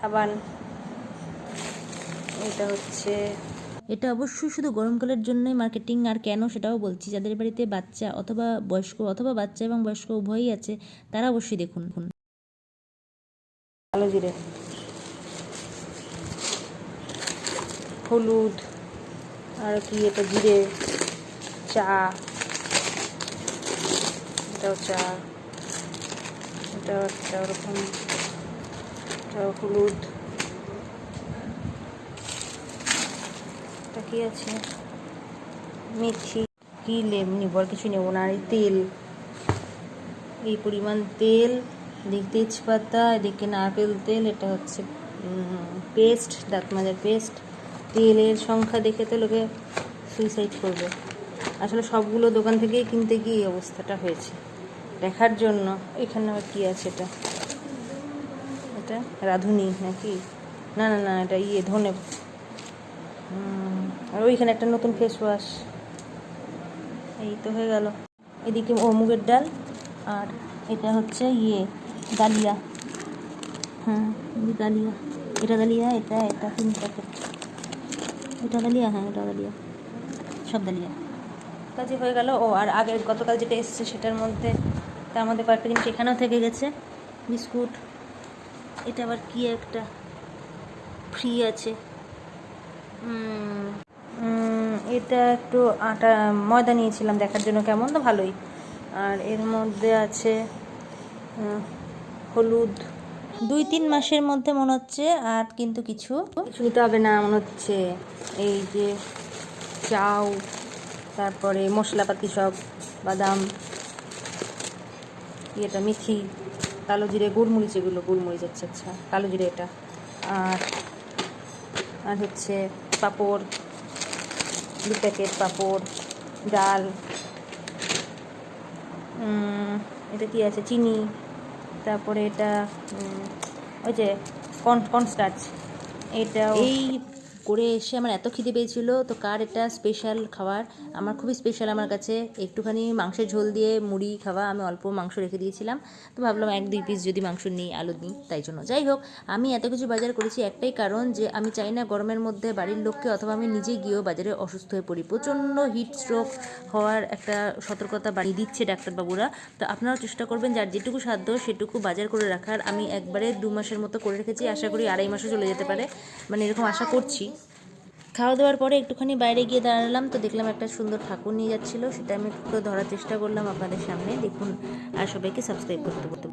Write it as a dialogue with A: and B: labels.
A: সাবান, এটা হচ্ছে, এটা অবশ্যই শুধু গরমকালের জন্যই মার্কেটিং, আর কেন সেটাও বলছি। যাদের বাড়িতে বাচ্চা অথবা বয়স্ক অথবা বাচ্চা এবং বয়স্ক উভয়ই আছে তারা অবশ্যই দেখুন। কালো জিরে, হলুদ, আর কি এটা জিরে, চা, এটাও চা, এটাও একটা ওরকম, এটাও হলুদ, এটা কি আছে, মেথি, কি নেব আর কিছু নেবো না। আর এই তেল, এই পরিমাণ তেল, এদিকে তেজপাতা, এদিকে নারকেল তেল, এটা হচ্ছে পেস্ট, দাঁত মাজার পেস্ট। তেলের সংখ্যা দেখে তো লোকে সুইসাইড করবে। আসলে সবগুলো দোকান থেকেই কিনতে গিয়ে এই অবস্থাটা হয়েছে দেখার জন্য। এখানে আবার কী আছে, এটা এটা রাঁধুনি নাকি, না না না, এটা ধনে। আর ওইখানে একটা নতুন ফেস ওয়াশ। এই তো হয়ে গেল। এদিকে মুগের ডাল, আর এটা হচ্ছে ডালিয়া। হ্যাঁ, ডালিয়া, এটা ডালিয়া, এটা 3 প্যাকেট। এটা ডালিয়া, হ্যাঁ এটা ডালিয়া, সব ডালিয়া। কাজে হয়ে গেল। ও আর গতকাল যেটা এসছে সেটার মধ্যে, তার মধ্যে কয়েকটা জিনিস এখানেও থেকে গেছে। বিস্কুট, এটা আবার কি একটা ফ্রি আছে। এটা একটু ময়দা নিয়েছিলাম দেখার জন্য কেমন, তো ভালোই। আর এর মধ্যে আছে হলুদ। 2-3 মাসের মধ্যে মনে হচ্ছে, আর কিন্তু কিছু নিতে হবে না মনে হচ্ছে। এই যে চাউ, তারপরে মশলাপাতি সব, বাদাম, এটা মেথি, কালো জিরে, গোলমরিচ, এগুলো গোলমরিচ, আচ্ছা আচ্ছা, কালো জিরে এটা। আর হচ্ছে পাঁপড়, 2 প্যাকেট পাঁপড়, ডাল, এটা কি আছে, চিনি, তারপরে এটা ওই যে কর্নস্টার্চ। এটা এই করে এসে আমার এত খিদে পেয়েছিল, তো কার এটা স্পেশাল খাবার, আমার খুবই স্পেশাল আমার কাছে। একটুখানি মাংসের ঝোল দিয়ে মুড়ি খাওয়া, আমি অল্প মাংস রেখে দিয়েছিলাম, তো ভাবলাম 1-2 পিস যদি মাংস নিই, আলু নিই, তাই জন্য। যাই হোক, আমি এত কিছু বাজার করেছি একটাই কারণ, যে আমি চাই না গরমের মধ্যে বাড়ির লোককে অথবা আমি নিজে গিয়েও বাজারে অসুস্থ হয়ে পড়ি। প্রচণ্ড হিট স্ট্রোক হওয়ার একটা সতর্কতা বাড়িয়ে দিচ্ছে ডাক্তারবাবুরা। তো আপনারাও চেষ্টা করবেন যার যেটুকু সাধ্য সেটুকু বাজার করে রাখার। আমি একবারে 2 মাসের মতো করে রেখেছি, আশা করি 2.5 মাসও চলে যেতে পারে, মানে এরকম আশা করছি। খাওয়া দাওয়ার পরে একটুখানি বাইরে গিয়ে দাঁড়ালাম, তো দেখলাম একটা সুন্দর ঠাকুর নিয়ে যাচ্ছিলো, সেটা আমি একটু ধরার চেষ্টা করলাম আপনাদের সামনে, দেখুন। আর সবাইকে সাবস্ক্রাইব করতে।